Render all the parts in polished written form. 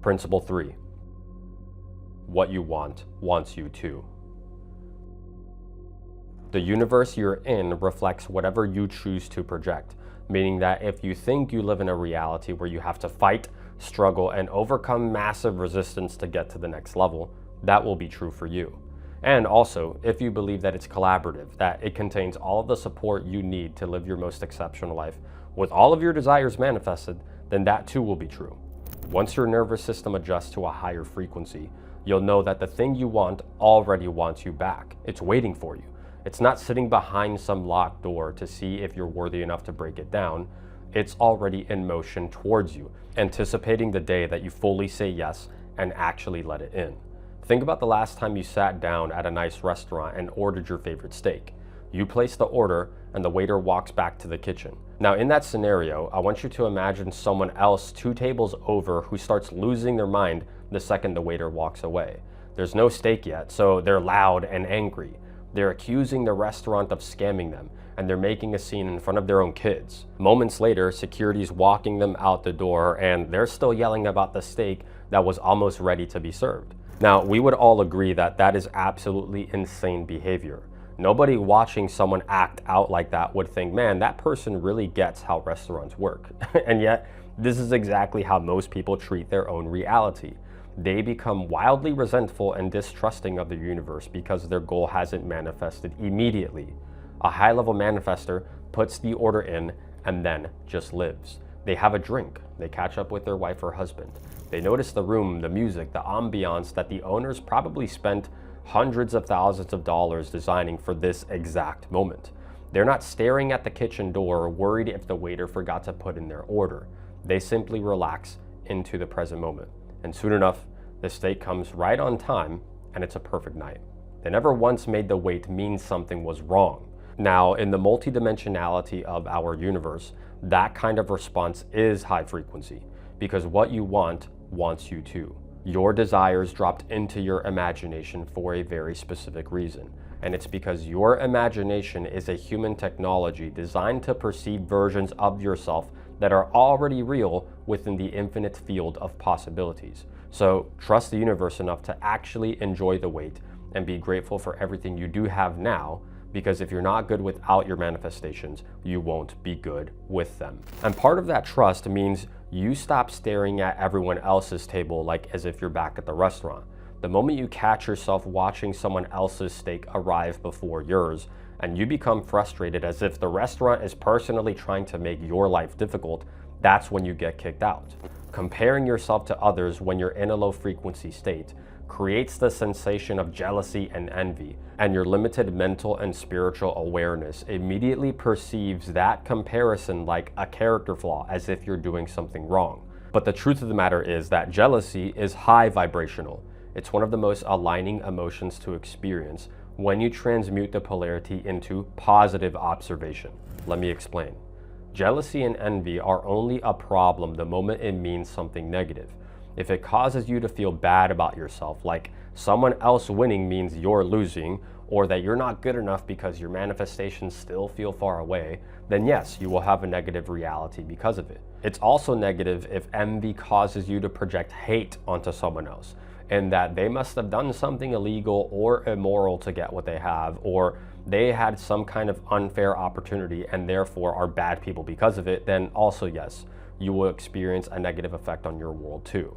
Principle 3. What you want wants you to. The universe you're in reflects whatever you choose to project, meaning that if you think you live in a reality where you have to fight, struggle, and overcome massive resistance to get to the next level, that will be true for you. And also, if you believe that it's collaborative, that it contains all of the support you need to live your most exceptional life with all of your desires manifested, then that too will be true. Once your nervous system adjusts to a higher frequency, you'll know that the thing you want already wants you back. It's waiting for you. It's not sitting behind some locked door to see if you're worthy enough to break it down. It's already in motion towards you, anticipating the day that you fully say yes and actually let it in. Think about the last time you sat down at a nice restaurant and ordered your favorite steak. You place the order and the waiter walks back to the kitchen. Now in that scenario, I want you to imagine someone else 2 tables over who starts losing their mind the second the waiter walks away. There's no steak yet, so they're loud and angry. They're accusing the restaurant of scamming them, and they're making a scene in front of their own kids. Moments later, security's walking them out the door, and they're still yelling about the steak that was almost ready to be served. Now, we would all agree that that is absolutely insane behavior. Nobody watching someone act out like that would think, man, that person really gets how restaurants work. And yet, this is exactly how most people treat their own reality. They become wildly resentful and distrusting of the universe because their goal hasn't manifested immediately. A high-level manifester puts the order in and then just lives. They have a drink, they catch up with their wife or husband. They notice the room, the music, the ambiance that the owners probably spent hundreds of thousands of dollars designing for this exact moment. They're not staring at the kitchen door worried if the waiter forgot to put in their order. They simply relax into the present moment. And soon enough, the steak comes right on time and it's a perfect night. They never once made the wait mean something was wrong. Now, in the multidimensionality of our universe, that kind of response is high frequency because what you want wants you to. Your desires dropped into your imagination for a very specific reason. And it's because your imagination is a human technology designed to perceive versions of yourself that are already real within the infinite field of possibilities. So trust the universe enough to actually enjoy the wait and be grateful for everything you do have now, because if you're not good without your manifestations, you won't be good with them. And part of that trust means you stop staring at everyone else's table like as if you're back at the restaurant. The moment you catch yourself watching someone else's steak arrive before yours, and you become frustrated as if the restaurant is personally trying to make your life difficult, that's when you get kicked out. Comparing yourself to others when you're in a low frequency state creates the sensation of jealousy and envy, and your limited mental and spiritual awareness immediately perceives that comparison like a character flaw, as if you're doing something wrong. But the truth of the matter is that jealousy is high vibrational. It's one of the most aligning emotions to experience when you transmute the polarity into positive observation. Let me explain. Jealousy and envy are only a problem the moment it means something negative. If it causes you to feel bad about yourself, like someone else winning means you're losing, or that you're not good enough because your manifestations still feel far away, then yes, you will have a negative reality because of it. It's also negative if envy causes you to project hate onto someone else, and that they must have done something illegal or immoral to get what they have, or they had some kind of unfair opportunity and therefore are bad people because of it, then also yes, you will experience a negative effect on your world too.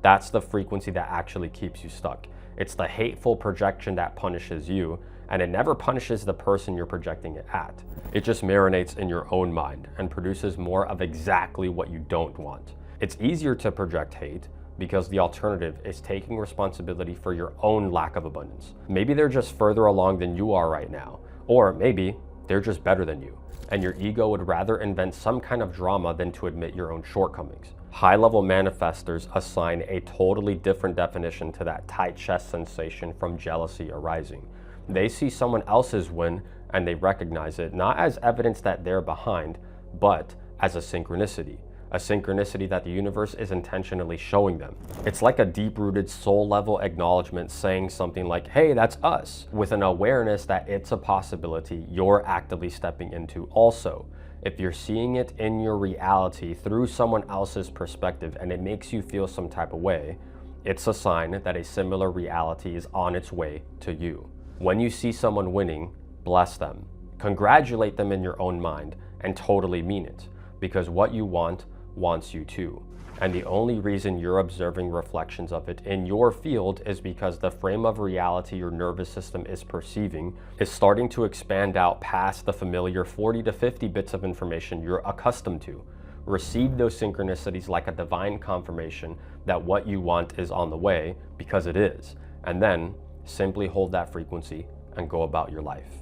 That's the frequency that actually keeps you stuck. It's the hateful projection that punishes you, and it never punishes the person you're projecting it at. It just marinates in your own mind and produces more of exactly what you don't want. It's easier to project hate because the alternative is taking responsibility for your own lack of abundance. Maybe they're just further along than you are right now, or maybe they're just better than you, and your ego would rather invent some kind of drama than to admit your own shortcomings. High-level manifestors assign a totally different definition to that tight chest sensation from jealousy arising. They see someone else's win and they recognize it not as evidence that they're behind, but as a synchronicity that the universe is intentionally showing them. It's like a deep-rooted soul-level acknowledgement saying something like, hey, that's us, with an awareness that it's a possibility you're actively stepping into also. If you're seeing it in your reality through someone else's perspective and it makes you feel some type of way, it's a sign that a similar reality is on its way to you. When you see someone winning, bless them. Congratulate them in your own mind and totally mean it, because what you want wants you too. And the only reason you're observing reflections of it in your field is because the frame of reality your nervous system is perceiving is starting to expand out past the familiar 40 to 50 bits of information you're accustomed to. Receive those synchronicities like a divine confirmation that what you want is on the way, because it is. And then simply hold that frequency and go about your life.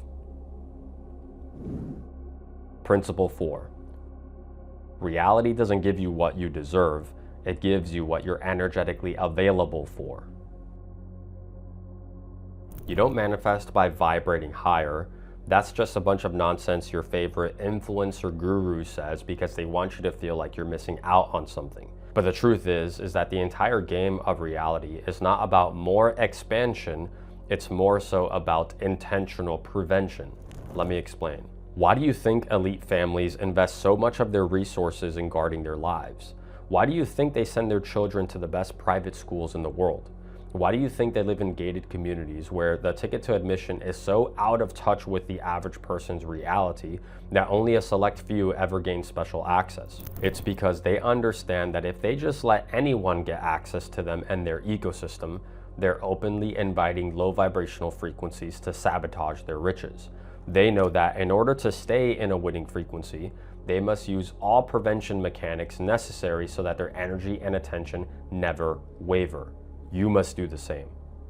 Principle 4. Reality doesn't give you what you deserve, it gives you what you're energetically available for. You don't manifest by vibrating higher. That's just a bunch of nonsense your favorite influencer guru says because they want you to feel like you're missing out on something. But the truth is that the entire game of reality is not about more expansion, it's more so about intentional prevention. Let me explain. Why do you think elite families invest so much of their resources in guarding their lives? Why do you think they send their children to the best private schools in the world? Why do you think they live in gated communities where the ticket to admission is so out of touch with the average person's reality that only a select few ever gain special access? It's because they understand that if they just let anyone get access to them and their ecosystem, they're openly inviting low vibrational frequencies to sabotage their riches. They know that in order to stay in a winning frequency, they must use all prevention mechanics necessary so that their energy and attention never waver. You must do the same.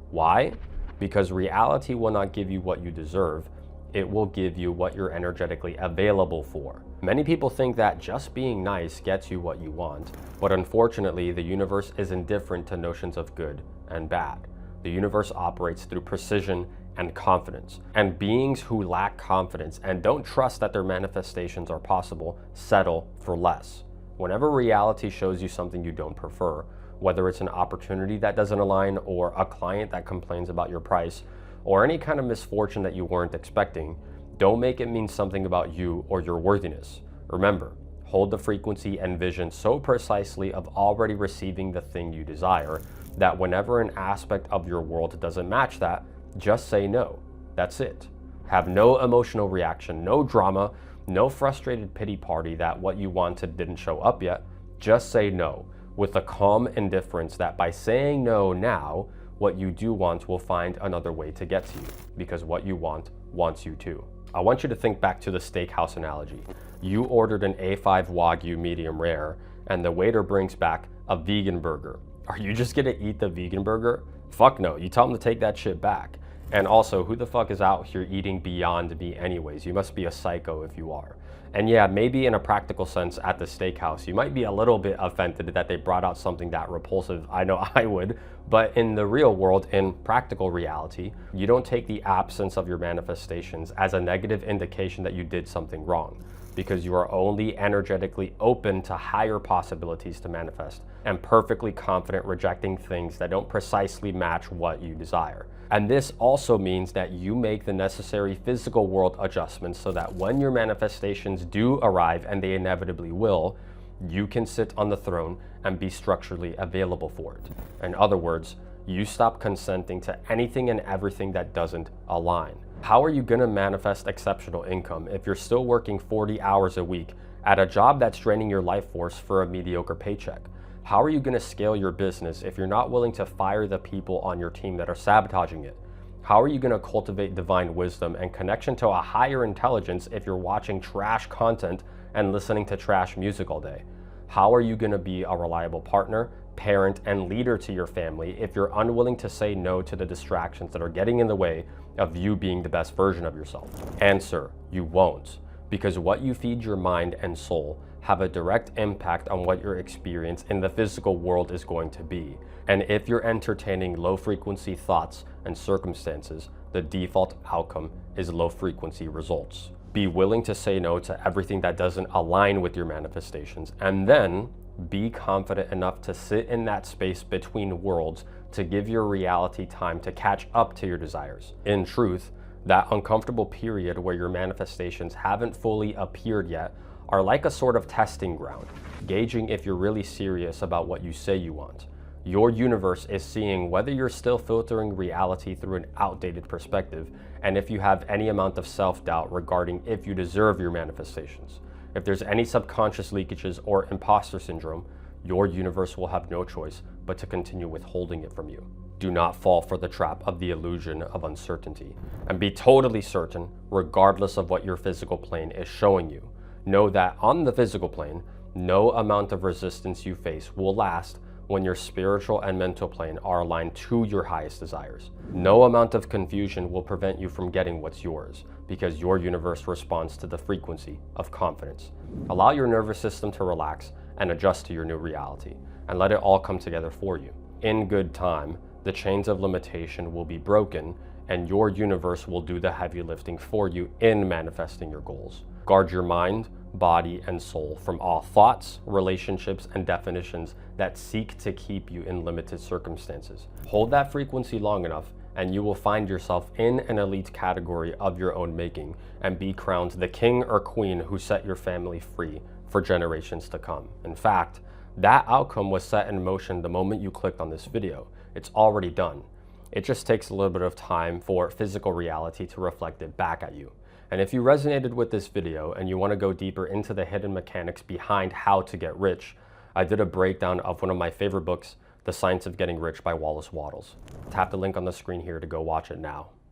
Why? Because reality will not give you what you deserve, it will give you what you're energetically available for. Many people think that just being nice gets you what you want, but unfortunately, the universe is indifferent to notions of good and bad. The universe operates through precision and confidence, and beings who lack confidence and don't trust that their manifestations are possible settle for less. Whenever reality shows you something you don't prefer, whether it's an opportunity that doesn't align or a client that complains about your price or any kind of misfortune that you weren't expecting, don't make it mean something about you or your worthiness. Remember, hold the frequency and vision so precisely of already receiving the thing you desire that whenever an aspect of your world doesn't match that, just say no. That's it. Have no emotional reaction, no drama, no frustrated pity party that what you wanted didn't show up yet. Just say no with a calm indifference that by saying no now, what you do want will find another way to get to you, because what you want wants you too. I want you to think back to the steakhouse analogy. You ordered an A5 Wagyu medium rare, and the waiter brings back a vegan burger. Are you just gonna eat the vegan burger? Fuck no, you tell them to take that shit back. And also, who the fuck is out here eating Beyond Meat anyways? You must be a psycho if you are. And yeah, maybe in a practical sense at the steakhouse, you might be a little bit offended that they brought out something that repulsive. I know I would. But in the real world, in practical reality, you don't take the absence of your manifestations as a negative indication that you did something wrong, because you are only energetically open to higher possibilities to manifest and perfectly confident rejecting things that don't precisely match what you desire. And this also means that you make the necessary physical world adjustments so that when your manifestations do arrive, and they inevitably will, you can sit on the throne and be structurally available for it. In other words, you stop consenting to anything and everything that doesn't align. How are you gonna manifest exceptional income if you're still working 40 hours a week at a job that's draining your life force for a mediocre paycheck? How are you gonna scale your business if you're not willing to fire the people on your team that are sabotaging it? How are you gonna cultivate divine wisdom and connection to a higher intelligence if you're watching trash content and listening to trash music all day? How are you gonna be a reliable partner, parent, and leader to your family if you're unwilling to say no to the distractions that are getting in the way of you being the best version of yourself? Answer: you won't, because what you feed your mind and soul have a direct impact on what your experience in the physical world is going to be. And if you're entertaining low frequency thoughts and circumstances, the default outcome is low frequency results. Be willing to say no to everything that doesn't align with your manifestations, and then be confident enough to sit in that space between worlds to give your reality time to catch up to your desires. In truth, that uncomfortable period where your manifestations haven't fully appeared yet are like a sort of testing ground, gauging if you're really serious about what you say you want. Your universe is seeing whether you're still filtering reality through an outdated perspective, and if you have any amount of self-doubt regarding if you deserve your manifestations. If there's any subconscious leakages or imposter syndrome, your universe will have no choice but to continue withholding it from you. Do not fall for the trap of the illusion of uncertainty, and be totally certain, regardless of what your physical plane is showing you. Know that on the physical plane, no amount of resistance you face will last when your spiritual and mental plane are aligned to your highest desires. No amount of confusion will prevent you from getting what's yours, because your universe responds to the frequency of confidence. Allow your nervous system to relax and adjust to your new reality, and let it all come together for you. In good time, the chains of limitation will be broken, and your universe will do the heavy lifting for you in manifesting your goals. Guard your mind, body, and soul from all thoughts, relationships, and definitions that seek to keep you in limited circumstances. Hold that frequency long enough, and you will find yourself in an elite category of your own making and be crowned the king or queen who set your family free for generations to come. In fact, that outcome was set in motion the moment you clicked on this video. It's already done. It just takes a little bit of time for physical reality to reflect it back at you. And if you resonated with this video and you want to go deeper into the hidden mechanics behind how to get rich, I did a breakdown of one of my favorite books, The Science of Getting Rich by Wallace Wattles. Tap the link on the screen here to go watch it now.